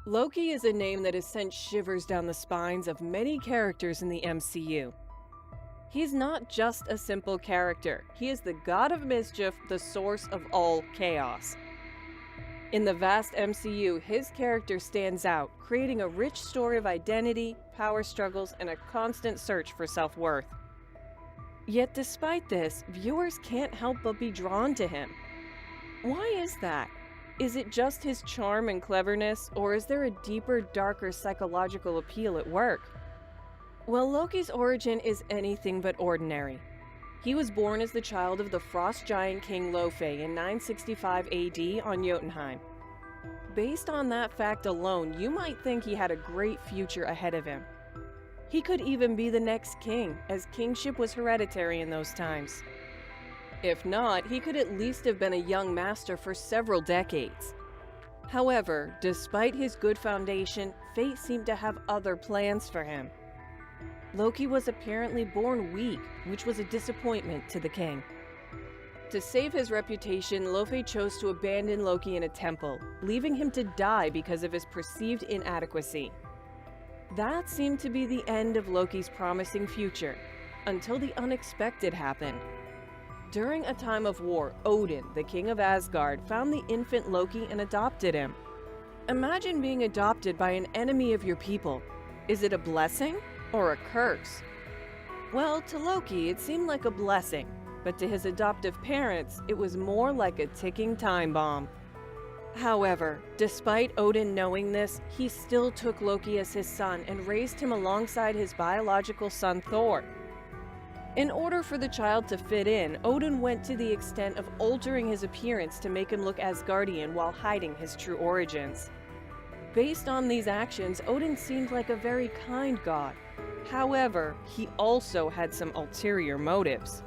Loki is a name that has sent shivers down the spines of many characters in the MCU. He's not just a simple character, he is the god of mischief, the source of all chaos. In the vast MCU, his character stands out, creating a rich story of identity, power struggles, and a constant search for self-worth. Yet despite this, viewers can't help but be drawn to him. Why is that? Is it just his charm and cleverness, or is there a deeper, darker psychological appeal at work? Well, Loki's origin is anything but ordinary. He was born as the child of the frost giant king Loki in 965 AD on Jotunheim. Based on that fact alone, you might think he had a great future ahead of him. He could even be the next king, as kingship was hereditary in those times. If not, he could at least have been a young master for several decades. However, despite his good foundation, fate seemed to have other plans for him. Loki was apparently born weak, which was a disappointment to the king. To save his reputation, Loki chose to abandon Loki in a temple, leaving him to die because of his perceived inadequacy. That seemed to be the end of Loki's promising future, until the unexpected happened. During a time of war, Odin, the king of Asgard, found the infant Loki and adopted him. Imagine being adopted by an enemy of your people. Is it a blessing or a curse? Well, to Loki, it seemed like a blessing, but to his adoptive parents, it was more like a ticking time bomb. However, despite Odin knowing this, he still took Loki as his son and raised him alongside his biological son Thor. In order for the child to fit in, Odin went to the extent of altering his appearance to make him look Asgardian while hiding his true origins. Based on these actions, Odin seemed like a very kind god. However, he also had some ulterior motives.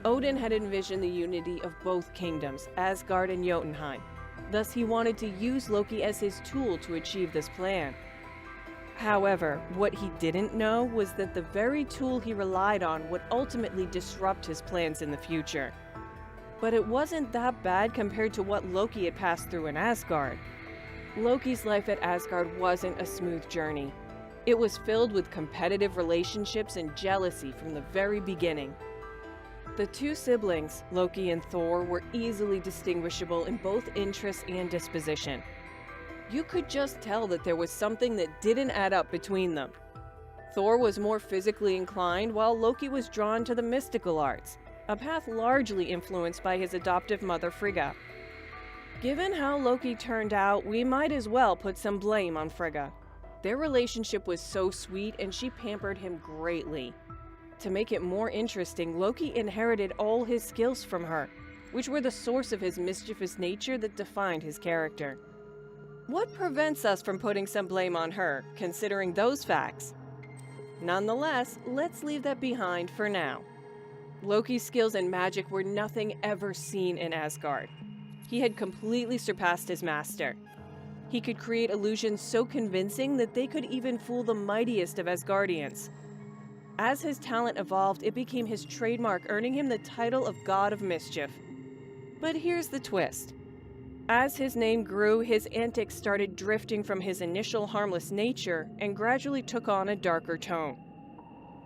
Odin had envisioned the unity of both kingdoms, Asgard and Jotunheim. Thus, he wanted to use Loki as his tool to achieve this plan. However, what he didn't know was that the very tool he relied on would ultimately disrupt his plans in the future. But it wasn't that bad compared to what Loki had passed through in Asgard. Loki's life at Asgard wasn't a smooth journey. It was filled with competitive relationships and jealousy from the very beginning. The two siblings, Loki and Thor, were easily distinguishable in both interest and disposition. You could just tell that there was something that didn't add up between them. Thor was more physically inclined, while Loki was drawn to the mystical arts, a path largely influenced by his adoptive mother Frigga. Given how Loki turned out, we might as well put some blame on Frigga. Their relationship was so sweet and she pampered him greatly. To make it more interesting, Loki inherited all his skills from her, which were the source of his mischievous nature that defined his character. What prevents us from putting some blame on her, considering those facts? Nonetheless, let's leave that behind for now. Loki's skills in magic were nothing ever seen in Asgard. He had completely surpassed his master. He could create illusions so convincing that they could even fool the mightiest of Asgardians. As his talent evolved, it became his trademark, earning him the title of God of Mischief. But here's the twist. As his name grew, his antics started drifting from his initial harmless nature and gradually took on a darker tone.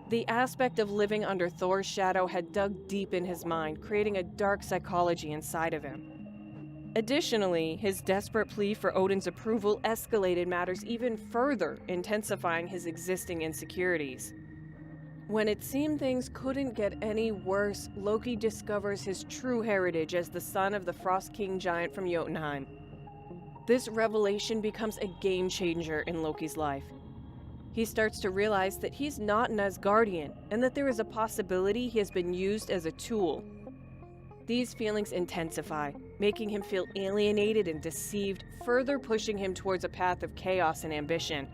The aspect of living under Thor's shadow had dug deep in his mind, creating a dark psychology inside of him. Additionally, his desperate plea for Odin's approval escalated matters even further, intensifying his existing insecurities. When it seemed things couldn't get any worse, Loki discovers his true heritage as the son of the Frost King giant from Jotunheim. This revelation becomes a game changer in Loki's life. He starts to realize that he's not an Asgardian, and that there is a possibility he has been used as a tool. These feelings intensify, making him feel alienated and deceived, further pushing him towards a path of chaos and ambition.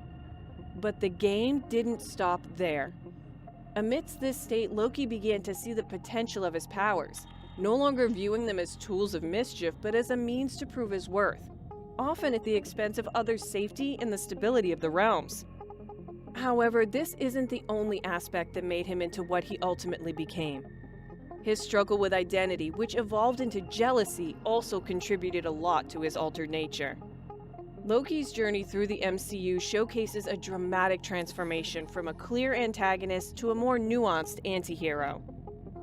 But the game didn't stop there. Amidst this state, Loki began to see the potential of his powers, no longer viewing them as tools of mischief, but as a means to prove his worth, often at the expense of others' safety and the stability of the realms. However, this isn't the only aspect that made him into what he ultimately became. His struggle with identity, which evolved into jealousy, also contributed a lot to his altered nature. Loki's journey through the MCU showcases a dramatic transformation from a clear antagonist to a more nuanced anti-hero.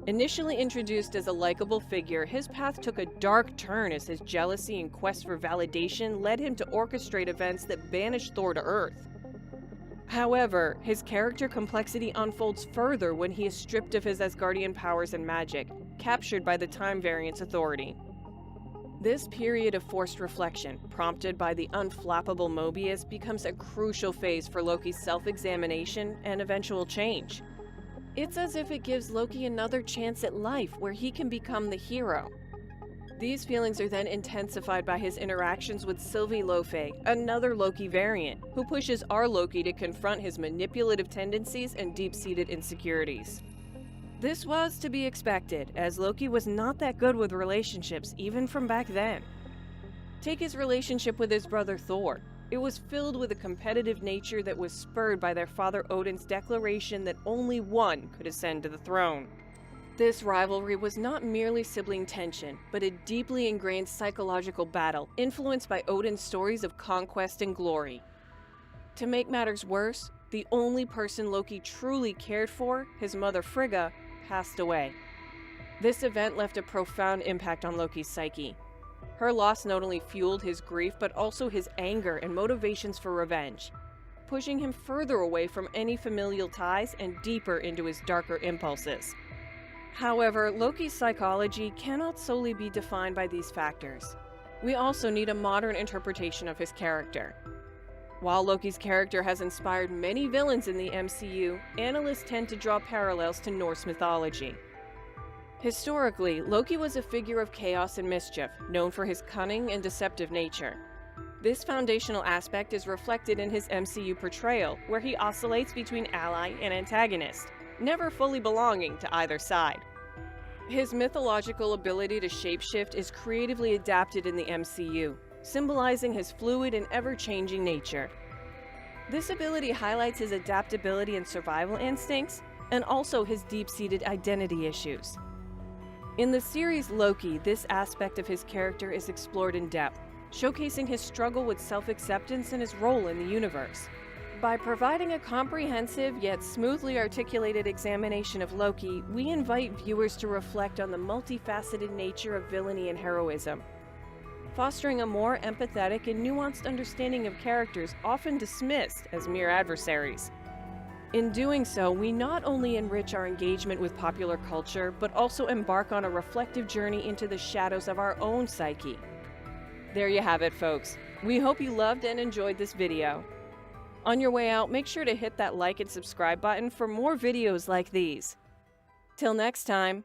Initially introduced as a likable figure, his path took a dark turn as his jealousy and quest for validation led him to orchestrate events that banished Thor to Earth. However, his character complexity unfolds further when he is stripped of his Asgardian powers and magic, captured by the Time Variance Authority. This period of forced reflection, prompted by the unflappable Mobius, becomes a crucial phase for Loki's self-examination and eventual change. It's as if it gives Loki another chance at life where he can become the hero. These feelings are then intensified by his interactions with Sylvie Lofey, another Loki variant, who pushes our Loki to confront his manipulative tendencies and deep-seated insecurities. This was to be expected, as Loki was not that good with relationships even from back then. Take his relationship with his brother Thor. It was filled with a competitive nature that was spurred by their father Odin's declaration that only one could ascend to the throne. This rivalry was not merely sibling tension, but a deeply ingrained psychological battle influenced by Odin's stories of conquest and glory. To make matters worse, the only person Loki truly cared for, his mother Frigga, passed away. This event left a profound impact on Loki's psyche. Her loss not only fueled his grief, but also his anger and motivations for revenge, pushing him further away from any familial ties and deeper into his darker impulses. However, Loki's psychology cannot solely be defined by these factors. We also need a modern interpretation of his character. While Loki's character has inspired many villains in the MCU, analysts tend to draw parallels to Norse mythology. Historically, Loki was a figure of chaos and mischief, known for his cunning and deceptive nature. This foundational aspect is reflected in his MCU portrayal, where he oscillates between ally and antagonist, never fully belonging to either side. His mythological ability to shapeshift is creatively adapted in the MCU, symbolizing his fluid and ever-changing nature. This ability highlights his adaptability and survival instincts, and also his deep-seated identity issues. In the series Loki, this aspect of his character is explored in depth, showcasing his struggle with self-acceptance and his role in the universe. By providing a comprehensive yet smoothly articulated examination of Loki, we invite viewers to reflect on the multifaceted nature of villainy and heroism, fostering a more empathetic and nuanced understanding of characters often dismissed as mere adversaries. In doing so, we not only enrich our engagement with popular culture, but also embark on a reflective journey into the shadows of our own psyche. There you have it, folks. We hope you loved and enjoyed this video. On your way out, make sure to hit that like and subscribe button for more videos like these. Till next time.